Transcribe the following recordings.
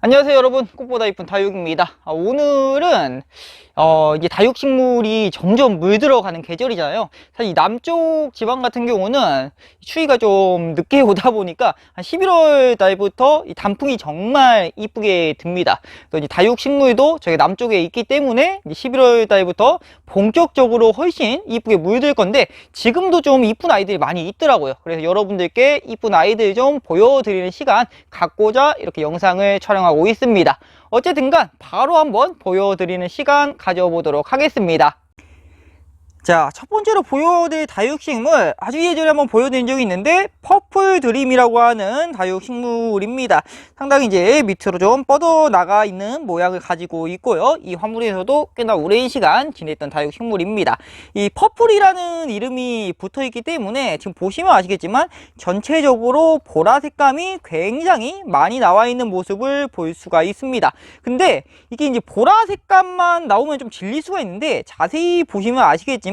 안녕하세요 여러분, 꽃보다 이쁜 다육입니다. 오늘은 이제 다육식물이 점점 물들어가는 계절이잖아요. 사실 이 남쪽 지방 같은 경우는 추위가 좀 늦게 오다 보니까 한 11월 달부터 이 단풍이 정말 이쁘게 듭니다. 또 이제 다육식물도 저희 남쪽에 있기 때문에 이제 11월 달부터 본격적으로 훨씬 이쁘게 물들 건데, 지금도 좀 이쁜 아이들이 많이 있더라고요. 그래서 여러분들께 이쁜 아이들 좀 보여드리는 시간 갖고자 이렇게 영상을 촬영하고 있습니다. 어쨌든간 바로 한번 보여드리는 시간 가져보도록 하겠습니다. 자, 첫 번째로 보여드릴 다육식물, 아주 예전에 한번 보여드린 적이 있는데 퍼플 드림이라고 하는 다육식물입니다. 상당히 이제 밑으로 좀 뻗어 나가 있는 모양을 가지고 있고요. 이 화물에서도 꽤나 오랜 시간 지냈던 다육식물입니다. 이 퍼플이라는 이름이 붙어 있기 때문에 지금 보시면 아시겠지만 전체적으로 보라 색감이 굉장히 많이 나와 있는 모습을 볼 수가 있습니다. 근데 이게 이제 보라 색감만 나오면 좀 질릴 수가 있는데, 자세히 보시면 아시겠지만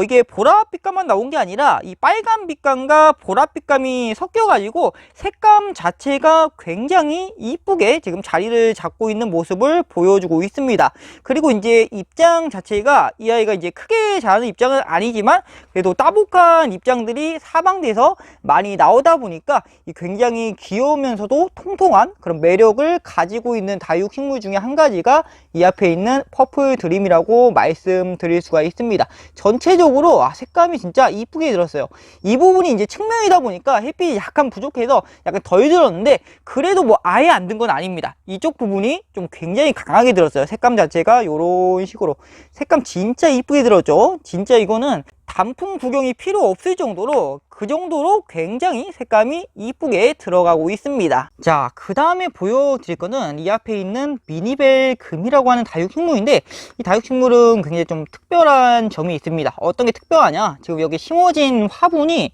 이게 보랏빛감만 나온 게 아니라 이 빨간 빛감과 보랏빛감이 섞여 가지고 색감 자체가 굉장히 이쁘게 지금 자리를 잡고 있는 모습을 보여주고 있습니다. 그리고 이제 입장 자체가, 이 아이가 이제 크게 자라는 입장은 아니지만 그래도 따복한 입장들이 사방돼서 많이 나오다 보니까 굉장히 귀여우면서도 통통한 그런 매력을 가지고 있는 다육식물 중에 한 가지가 이 앞에 있는 퍼플 드림이라고 말씀드릴 수가 있습니다. 전체적으로 색감이 진짜 이쁘게 들었어요. 이 부분이 이제 측면이다 보니까 햇빛이 약간 부족해서 약간 덜 들었는데, 그래도 뭐 아예 안 든 건 아닙니다. 이쪽 부분이 좀 굉장히 강하게 들었어요. 색감 자체가 이런 식으로 색감 진짜 이쁘게 들었죠. 진짜 이거는 단풍 구경이 필요 없을 정도로, 그 정도로 굉장히 색감이 이쁘게 들어가고 있습니다. 자, 그 다음에 보여드릴 거는 이 앞에 있는 미니벨 금이라고 하는 다육식물인데, 이 다육식물은 굉장히 좀 특별한 점이 있습니다. 어떤 게 특별하냐, 지금 여기 심어진 화분이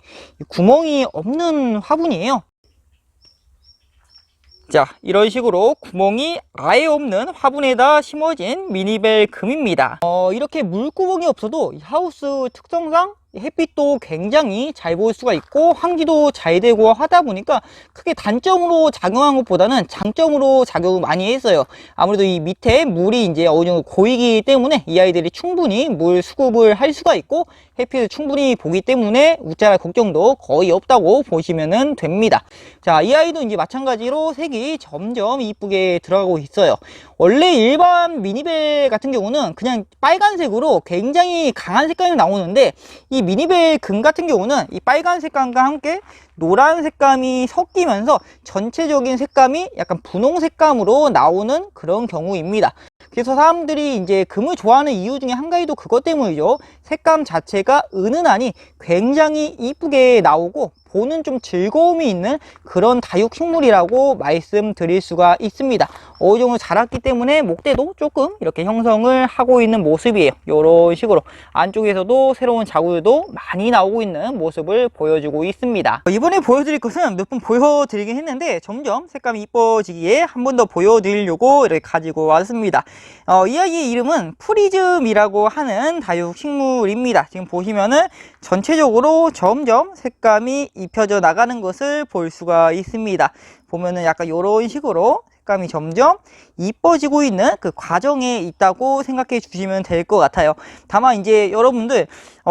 구멍이 없는 화분이에요. 자, 이런 식으로 구멍이 아예 없는 화분에다 심어진 미니벨 금입니다. 이렇게 물구멍이 없어도 이 하우스 특성상 햇빛도 굉장히 잘 볼 수가 있고 환기도 잘 되고 하다 보니까 크게 단점으로 작용한 것보다는 장점으로 작용을 많이 했어요. 아무래도 이 밑에 물이 이제 어느 정도 고이기 때문에 이 아이들이 충분히 물 수급을 할 수가 있고 햇빛을 충분히 보기 때문에 웃자랄 걱정도 거의 없다고 보시면 됩니다. 자, 이 아이도 이제 마찬가지로 색이 점점 이쁘게 들어가고 있어요. 원래 일반 미니벨 같은 경우는 그냥 빨간색으로 굉장히 강한 색감이 나오는데, 이 미니벨 금 같은 경우는 이 빨간 색감과 함께 노란 색감이 섞이면서 전체적인 색감이 약간 분홍 색감으로 나오는 그런 경우입니다. 그래서 사람들이 이제 금을 좋아하는 이유 중에 한 가지도 그것 때문이죠. 색감 자체가 은은하니 굉장히 이쁘게 나오고 보는 좀 즐거움이 있는 그런 다육식물이라고 말씀드릴 수가 있습니다. 어느 정도 자랐기 때문에 목대도 조금 이렇게 형성을 하고 있는 모습이에요. 이런 식으로 안쪽에서도 새로운 자구들도 많이 나오고 있는 모습을 보여주고 있습니다. 이번에 보여드릴 것은 몇 번 보여드리긴 했는데 점점 색감이 이뻐지기에 한 번 더 보여드리려고 이렇게 가지고 왔습니다. 이 아이의 이름은 프리즘이라고 하는 다육식물입니다. 지금 보시면은 전체적으로 점점 색감이 입혀져 나가는 것을 볼 수가 있습니다. 보면은 약간 이런 식으로 색감이 점점 이뻐지고 있는 그 과정에 있다고 생각해 주시면 될 것 같아요. 다만 이제 여러분들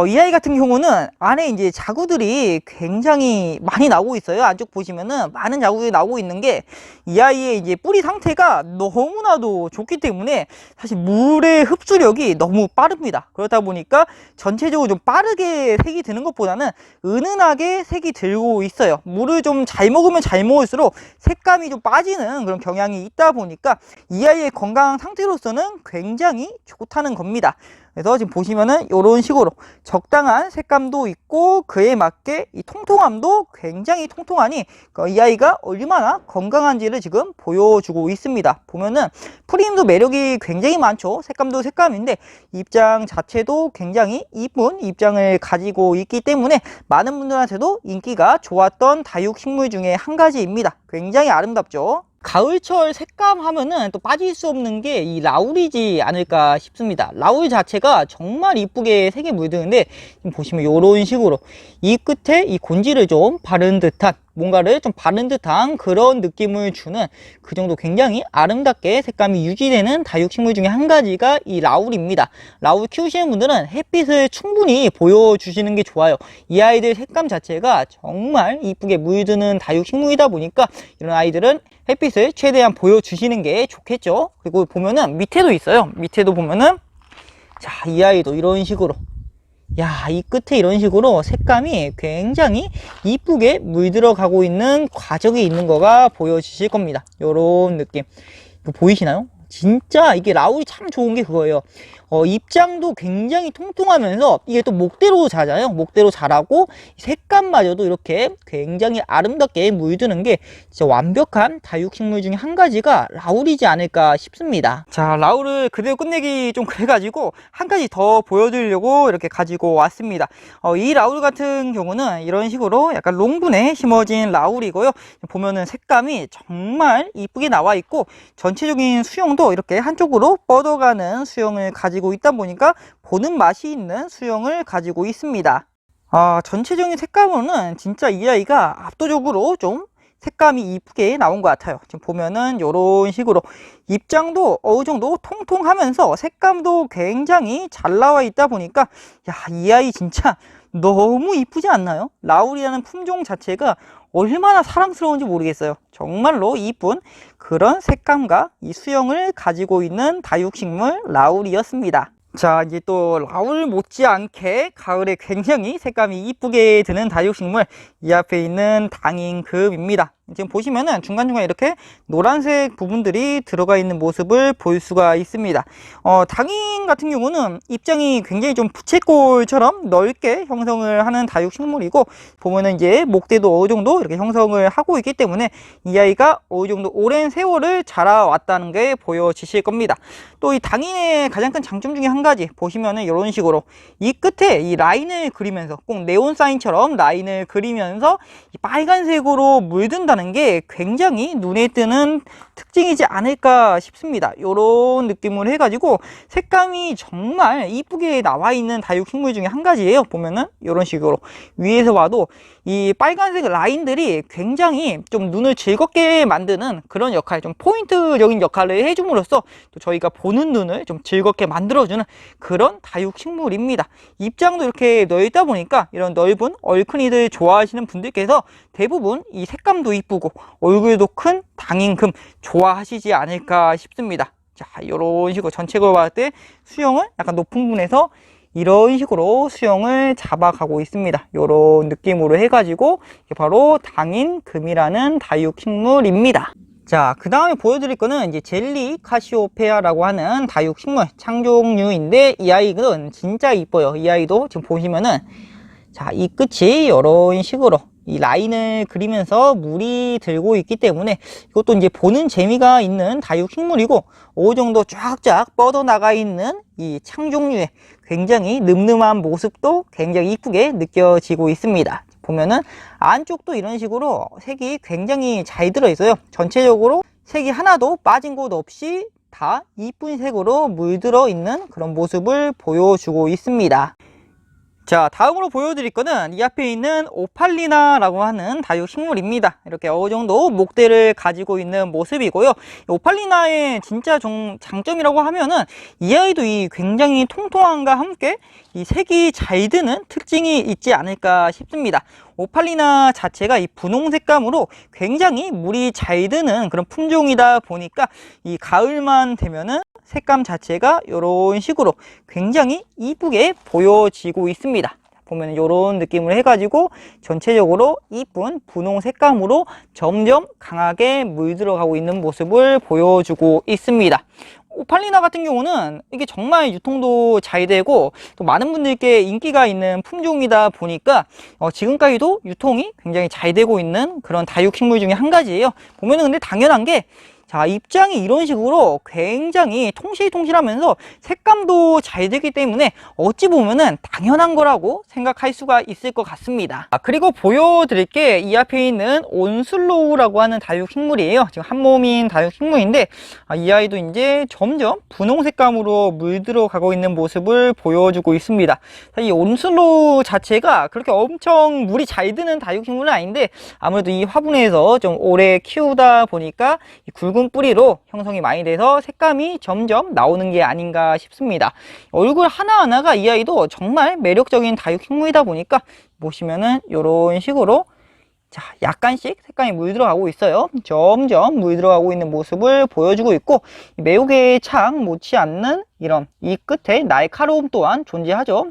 이 아이 같은 경우는 안에 이제 자구들이 굉장히 많이 나오고 있어요. 안쪽 보시면은 많은 자구들이 나오고 있는 게, 이 아이의 이제 뿌리 상태가 너무나도 좋기 때문에 사실 물의 흡수력이 너무 빠릅니다. 그렇다 보니까 전체적으로 좀 빠르게 색이 드는 것보다는 은은하게 색이 들고 있어요. 물을 좀 잘 먹으면 잘 먹을수록 색감이 좀 빠지는 그런 경향이 있다 보니까 이 아이의 건강 상태로서는 굉장히 좋다는 겁니다. 그래서 지금 보시면은 이런 식으로 적당한 색감도 있고 그에 맞게 이 통통함도 굉장히 통통하니 이 아이가 얼마나 건강한지를 지금 보여주고 있습니다. 보면은 프림도 매력이 굉장히 많죠. 색감도 색감인데 입장 자체도 굉장히 이쁜 입장을 가지고 있기 때문에 많은 분들한테도 인기가 좋았던 다육식물 중에 한 가지입니다. 굉장히 아름답죠. 가을철 색감 하면은 또 빠질 수 없는 게 이 라울이지 않을까 싶습니다. 라울 자체가 정말 이쁘게 색이 물드는데 보시면 이런 식으로 이 끝에 이 곤지를 좀 바른 듯한 뭔가를 좀 바른 듯한 그런 느낌을 주는 그 정도 굉장히 아름답게 색감이 유지되는 다육식물 중에 한 가지가 이 라울입니다. 라울 키우시는 분들은 햇빛을 충분히 보여주시는 게 좋아요. 이 아이들 색감 자체가 정말 이쁘게 물드는 다육식물이다 보니까 이런 아이들은 햇빛을 최대한 보여주시는 게 좋겠죠. 그리고 보면은 밑에도 있어요. 밑에도 보면은 자, 이 아이도 이런 식으로 야, 이 끝에 이런 식으로 색감이 굉장히 이쁘게 물들어가고 있는 과정이 있는 거가 보여지실 겁니다. 요런 느낌. 이거 보이시나요? 진짜 이게 라울이 참 좋은 게 그거예요. 입장도 굉장히 통통하면서 이게 또 목대로 자라요. 목대로 자라고 색감마저도 이렇게 굉장히 아름답게 물드는 게 진짜 완벽한 다육식물 중에 한 가지가 라울이지 않을까 싶습니다. 자, 라울을 그대로 끝내기 좀 그래가지고 한 가지 더 보여드리려고 이렇게 가지고 왔습니다. 이 라울 같은 경우는 이런 식으로 약간 롱분에 심어진 라울이고요. 보면은 색감이 정말 이쁘게 나와 있고 전체적인 수영도 이렇게 한쪽으로 뻗어가는 수영을 가지고 있다 보니까 보는 맛이 있는 수영을 가지고 있습니다. 전체적인 색감으로는 진짜 이 아이가 압도적으로 좀 색감이 이쁘게 나온 것 같아요. 지금 보면은 이런 식으로 입장도 어느 정도 통통하면서 색감도 굉장히 잘 나와 있다 보니까 야, 이 아이 진짜 너무 이쁘지 않나요? 라울이라는 품종 자체가 얼마나 사랑스러운지 모르겠어요. 정말로 이쁜 그런 색감과 이 수영을 가지고 있는 다육식물 라울이었습니다. 자, 이제 또 라울 못지않게 가을에 굉장히 색감이 이쁘게 드는 다육식물, 이 앞에 있는 당인급입니다. 지금 보시면은 중간중간 이렇게 노란색 부분들이 들어가 있는 모습을 볼 수가 있습니다. 당인 같은 경우는 입장이 굉장히 좀 부채꼴처럼 넓게 형성을 하는 다육식물이고, 보면은 이제 목대도 어느 정도 이렇게 형성을 하고 있기 때문에 이 아이가 어느 정도 오랜 세월을 자라왔다는 게 보여지실 겁니다. 또 이 당인의 가장 큰 장점 중에 한 가지 보시면은 이런 식으로 이 끝에 이 라인을 그리면서 꼭 네온 사인처럼 라인을 그리면서 이 빨간색으로 물든다는 게 굉장히 눈에 띄는 특징이지 않을까 싶습니다. 이런 느낌으로 해가지고 색감이 정말 이쁘게 나와 있는 다육식물 중에 한 가지예요. 보면은 이런 식으로 위에서 봐도 이 빨간색 라인들이 굉장히 좀 눈을 즐겁게 만드는 그런 역할, 좀 포인트적인 역할을 해줌으로써 또 저희가 보는 눈을 좀 즐겁게 만들어주는 그런 다육식물입니다. 입장도 이렇게 넓다 보니까 이런 넓은 얼큰이들 좋아하시는 분들께서 대부분 이 색감도 이쁘고 얼굴도 큰 당인금 좋아하시지 않을까 싶습니다. 자, 이런 식으로 전체적으로 봤을 때 수영을 약간 높은 분에서 이런 식으로 수영을 잡아가고 있습니다. 이런 느낌으로 해가지고 이게 바로 당인금이라는 다육식물입니다. 자, 그 다음에 보여드릴 거는 이제 젤리 카시오페아라고 하는 다육식물 창종류인데 이 아이는 진짜 이뻐요. 이 아이도 지금 보시면은 자, 이 끝이 이런 식으로 이 라인을 그리면서 물이 들고 있기 때문에 이것도 이제 보는 재미가 있는 다육식물이고 어느 정도 쫙쫙 뻗어나가 있는 이 창종류의 굉장히 늠름한 모습도 굉장히 이쁘게 느껴지고 있습니다. 보면은 안쪽도 이런 식으로 색이 굉장히 잘 들어있어요. 전체적으로 색이 하나도 빠진 곳 없이 다 이쁜 색으로 물들어 있는 그런 모습을 보여주고 있습니다. 자, 다음으로 보여드릴 거는 이 앞에 있는 오팔리나라고 하는 다육식물입니다. 이렇게 어느 정도 목대를 가지고 있는 모습이고요. 오팔리나의 진짜 장점이라고 하면은 이 아이도 이 굉장히 통통함과 함께 이 색이 잘 드는 특징이 있지 않을까 싶습니다. 오팔리나 자체가 이 분홍 색감으로 굉장히 물이 잘 드는 그런 품종이다 보니까 이 가을만 되면은 색감 자체가 이런 식으로 굉장히 이쁘게 보여지고 있습니다. 보면 이런 느낌을 해가지고 전체적으로 이쁜 분홍 색감으로 점점 강하게 물들어가고 있는 모습을 보여주고 있습니다. 오팔리나 같은 경우는 이게 정말 유통도 잘 되고 또 많은 분들께 인기가 있는 품종이다 보니까 지금까지도 유통이 굉장히 잘 되고 있는 그런 다육식물 중에 한 가지예요. 보면은 근데 당연한 게 자, 입장이 이런 식으로 굉장히 통실통실하면서 색감도 잘 되기 때문에 어찌 보면은 당연한 거라고 생각할 수가 있을 것 같습니다. 그리고 보여드릴 게 이 앞에 있는 온슬로우라고 하는 다육식물이에요. 지금 한 몸인 다육식물인데 이 아이도 이제 점점 분홍 색감으로 물들어 가고 있는 모습을 보여주고 있습니다. 이 온슬로우 자체가 그렇게 엄청 물이 잘 드는 다육식물은 아닌데 아무래도 이 화분에서 좀 오래 키우다 보니까 이 굵은 뿌리로 형성이 많이 돼서 색감이 점점 나오는 게 아닌가 싶습니다. 얼굴 하나하나가 이 아이도 정말 매력적인 다육식물이다 보니까 보시면은 이런 식으로 자, 약간씩 색감이 물들어가고 있어요. 점점 물들어가고 있는 모습을 보여주고 있고 매혹에 착 못지않는 이런 이 끝에 날카로움 또한 존재하죠.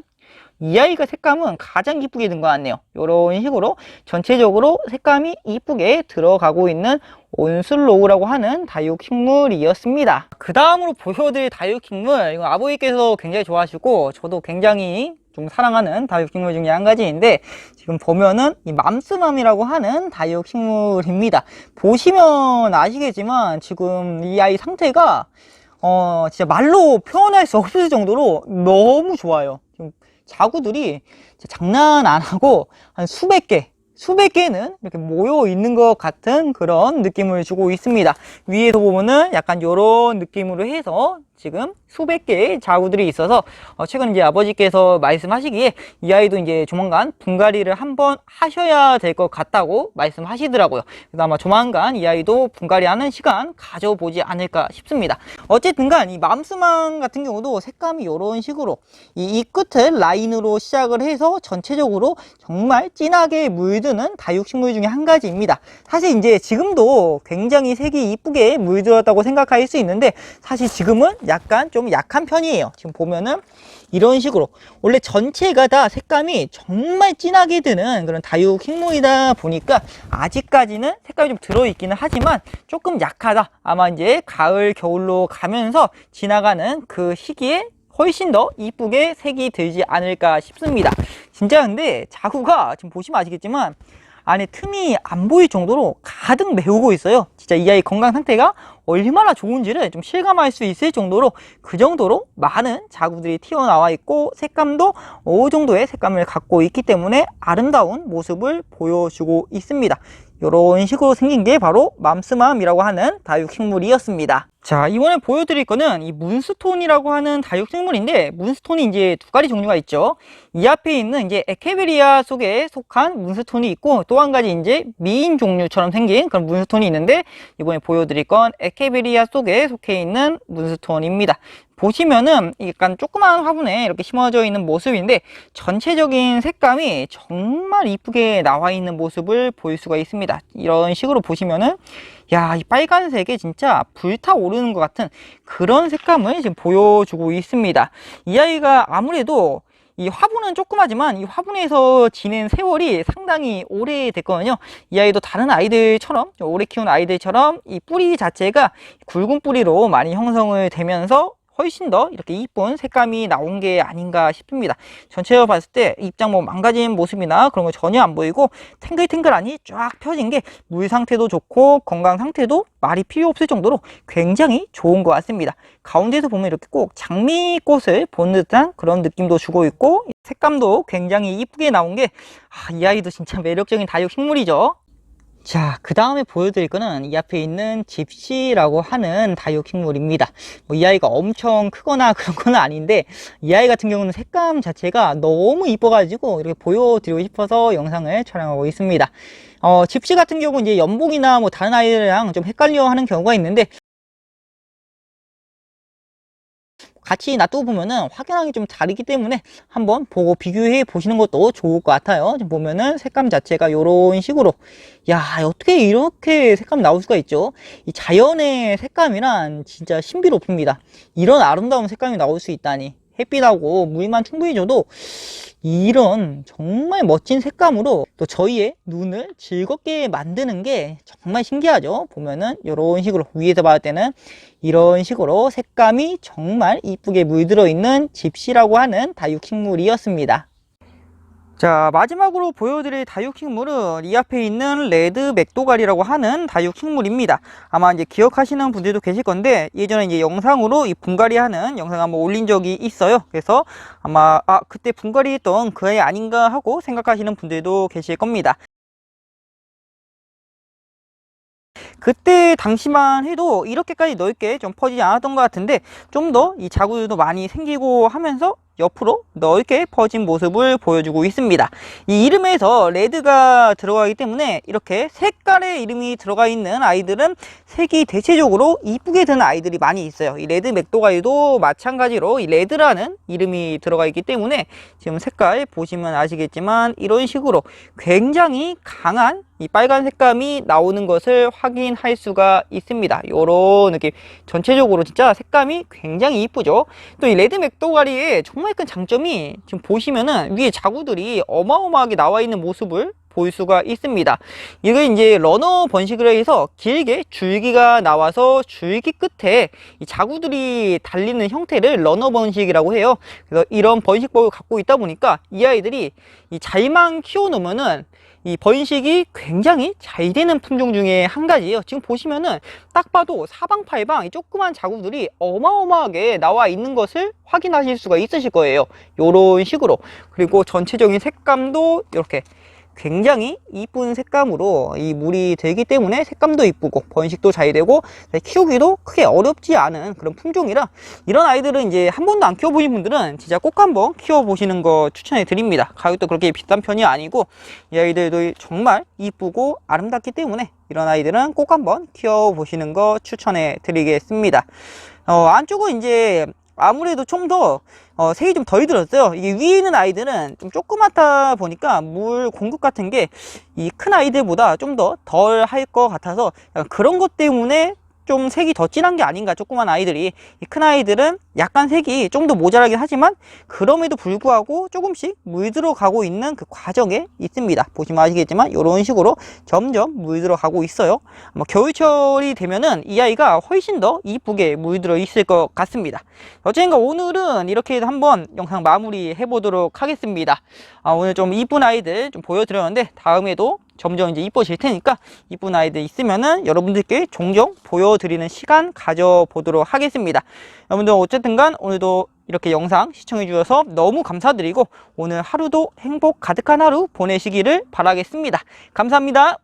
이 아이가 색감은 가장 이쁘게 든 것 같네요. 이런 식으로 전체적으로 색감이 이쁘게 들어가고 있는 온슬로우라고 하는 다육식물이었습니다. 그 다음으로 보여드릴 다육식물, 이거 아버지께서 굉장히 좋아하시고 저도 굉장히 좀 사랑하는 다육식물 중에 한 가지인데 지금 보면은 이 맘스맘이라고 하는 다육식물입니다. 보시면 아시겠지만 지금 이 아이 상태가 진짜 말로 표현할 수 없을 정도로 너무 좋아요. 지금 자구들이 장난 안 하고 한 수백 개는 이렇게 모여 있는 것 같은 그런 느낌을 주고 있습니다. 위에서 보면은 약간 이런 느낌으로 해서 지금 수백 개의 자구들이 있어서 최근 이제 아버지께서 말씀하시기에 이 아이도 이제 조만간 분갈이를 한번 하셔야 될 것 같다고 말씀하시더라고요. 그래서 아마 조만간 이 아이도 분갈이하는 시간 가져보지 않을까 싶습니다. 어쨌든 간 이 맘스만 같은 경우도 색감이 이런 식으로 이 끝을 라인으로 시작을 해서 전체적으로 정말 진하게 물드는 다육식물 중에 한 가지입니다. 사실 이제 지금도 굉장히 색이 이쁘게 물들었다고 생각할 수 있는데 사실 지금은 약간 좀 약한 편이에요. 지금 보면은 이런 식으로 원래 전체가 다 색감이 정말 진하게 드는 그런 다육식물이다 보니까 아직까지는 색감이 좀 들어있기는 하지만 조금 약하다. 아마 이제 가을 겨울로 가면서 지나가는 그 시기에 훨씬 더 이쁘게 색이 들지 않을까 싶습니다. 진짜 근데 자구가 지금 보시면 아시겠지만 안에 틈이 안 보일 정도로 가득 메우고 있어요. 진짜 이 아이 건강 상태가 얼마나 좋은지를 좀 실감할 수 있을 정도로 그 정도로 많은 자구들이 튀어나와 있고 색감도 어느 정도의 색감을 갖고 있기 때문에 아름다운 모습을 보여주고 있습니다. 이런 식으로 생긴 게 바로 맘스맘이라고 하는 다육식물이었습니다. 자, 이번에 보여드릴 거는 이 문스톤이라고 하는 다육식물인데 문스톤이 이제 두 가지 종류가 있죠. 이 앞에 있는 이제 에케베리아 속에 속한 문스톤이 있고 또 한 가지 이제 미인 종류처럼 생긴 그런 문스톤이 있는데 이번에 보여드릴 건 에케베리아 속에 속해 있는 문스톤입니다. 보시면은 약간 조그마한 화분에 이렇게 심어져 있는 모습인데 전체적인 색감이 정말 이쁘게 나와 있는 모습을 볼 수가 있습니다. 이런 식으로 보시면은 야, 이 빨간색에 진짜 불타오르는 것 같은 그런 색감을 지금 보여주고 있습니다. 이 아이가 아무래도 이 화분은 조그마지만 이 화분에서 지낸 세월이 상당히 오래됐거든요. 이 아이도 다른 아이들처럼 오래 키운 아이들처럼 이 뿌리 자체가 굵은 뿌리로 많이 형성을 되면서 훨씬 더 이렇게 이쁜 색감이 나온 게 아닌가 싶습니다. 전체적으로 봤을 때 입장 뭐 망가진 모습이나 그런 거 전혀 안 보이고 탱글탱글하니 쫙 펴진 게 물 상태도 좋고 건강 상태도 말이 필요 없을 정도로 굉장히 좋은 것 같습니다. 가운데서 보면 이렇게 꼭 장미꽃을 본 듯한 그런 느낌도 주고 있고 색감도 굉장히 이쁘게 나온 게 이 아이도 진짜 매력적인 다육식물이죠. 자, 그 다음에 보여드릴 거는 이 앞에 있는 집시라고 하는 다육식물입니다. 이 아이가 엄청 크거나 그런 건 아닌데 이 아이 같은 경우는 색감 자체가 너무 이뻐가지고 이렇게 보여드리고 싶어서 영상을 촬영하고 있습니다. 집시 같은 경우는 이제 연봉이나 뭐 다른 아이들이랑 좀 헷갈려 하는 경우가 있는데 같이 놔두고 보면은 확연하게 좀 다르기 때문에 한번 보고 비교해 보시는 것도 좋을 것 같아요. 지금 보면은 색감 자체가 이런 식으로 야, 어떻게 이렇게 색감 나올 수가 있죠? 이 자연의 색감이란 진짜 신비롭습니다. 이런 아름다운 색감이 나올 수 있다니. 햇빛하고 물만 충분히 줘도 이런 정말 멋진 색감으로 또 저희의 눈을 즐겁게 만드는 게 정말 신기하죠. 보면은 이런 식으로 위에서 봤을 때는 이런 식으로 색감이 정말 이쁘게 물들어 있는 집시라고 하는 다육식물이었습니다. 자, 마지막으로 보여드릴 다육식물은 이 앞에 있는 레드 맥도갈이라고 하는 다육식물입니다. 아마 이제 기억하시는 분들도 계실 건데, 예전에 이제 영상으로 이 분갈이 하는 영상 한번 올린 적이 있어요. 그래서 아마 그때 분갈이 했던 그 애 아닌가 하고 생각하시는 분들도 계실 겁니다. 그때 당시만 해도 이렇게까지 넓게 좀 퍼지지 않았던 것 같은데, 좀 더 이 자구들도 많이 생기고 하면서 옆으로 넓게 퍼진 모습을 보여주고 있습니다. 이 이름에서 레드가 들어가기 때문에 이렇게 색깔의 이름이 들어가 있는 아이들은 색이 대체적으로 이쁘게 드는 아이들이 많이 있어요. 이 레드 맥도가이도 마찬가지로 이 레드라는 이름이 들어가 있기 때문에 지금 색깔 보시면 아시겠지만 이런 식으로 굉장히 강한 이 빨간 색감이 나오는 것을 확인할 수가 있습니다. 요런 느낌. 전체적으로 진짜 색감이 굉장히 이쁘죠. 또 이 레드 맥도가리의 정말 큰 장점이 지금 보시면은 위에 자구들이 어마어마하게 나와 있는 모습을 볼 수가 있습니다. 이게 이제 러너 번식을 해서 길게 줄기가 나와서 줄기 끝에 이 자구들이 달리는 형태를 러너 번식이라고 해요. 그래서 이런 번식법을 갖고 있다 보니까 이 아이들이 이 잘만 키워놓으면은 이 번식이 굉장히 잘 되는 품종 중에 한 가지예요. 지금 보시면은 딱 봐도 사방팔방 이 조그만 자구들이 어마어마하게 나와 있는 것을 확인하실 수가 있으실 거예요. 요런 식으로. 그리고 전체적인 색감도 이렇게 굉장히 이쁜 색감으로 이 물이 되기 때문에 색감도 이쁘고 번식도 잘 되고 키우기도 크게 어렵지 않은 그런 품종이라, 이런 아이들은 이제 한 번도 안 키워보신 분들은 진짜 꼭 한번 키워보시는 거 추천해 드립니다. 가격도 그렇게 비싼 편이 아니고 이 아이들도 정말 이쁘고 아름답기 때문에 이런 아이들은 꼭 한번 키워보시는 거 추천해 드리겠습니다. 안쪽은 이제 아무래도 좀 더 색이 좀 덜 들었어요. 이게 위에 있는 아이들은 좀 조그맣다 보니까 물 공급 같은 게 이 큰 아이들보다 좀 더 덜 할 것 같아서 약간 그런 것 때문에 좀 색이 더 진한 게 아닌가, 조그만 아이들이. 이 큰 아이들은 약간 색이 좀 더 모자라긴 하지만 그럼에도 불구하고 조금씩 물들어 가고 있는 그 과정에 있습니다. 보시면 아시겠지만 이런 식으로 점점 물들어 가고 있어요. 겨울철이 되면은 이 아이가 훨씬 더 이쁘게 물들어 있을 것 같습니다. 어쨌든 오늘은 이렇게 한번 영상 마무리 해 보도록 하겠습니다. 오늘 좀 이쁜 아이들 좀 보여드렸는데 다음에도 점점 이제 이뻐질 테니까 이쁜 아이들 있으면은 여러분들께 종종 보여드리는 시간 가져보도록 하겠습니다. 여러분들 어쨌든 간 오늘도 이렇게 영상 시청해 주셔서 너무 감사드리고 오늘 하루도 행복 가득한 하루 보내시기를 바라겠습니다. 감사합니다.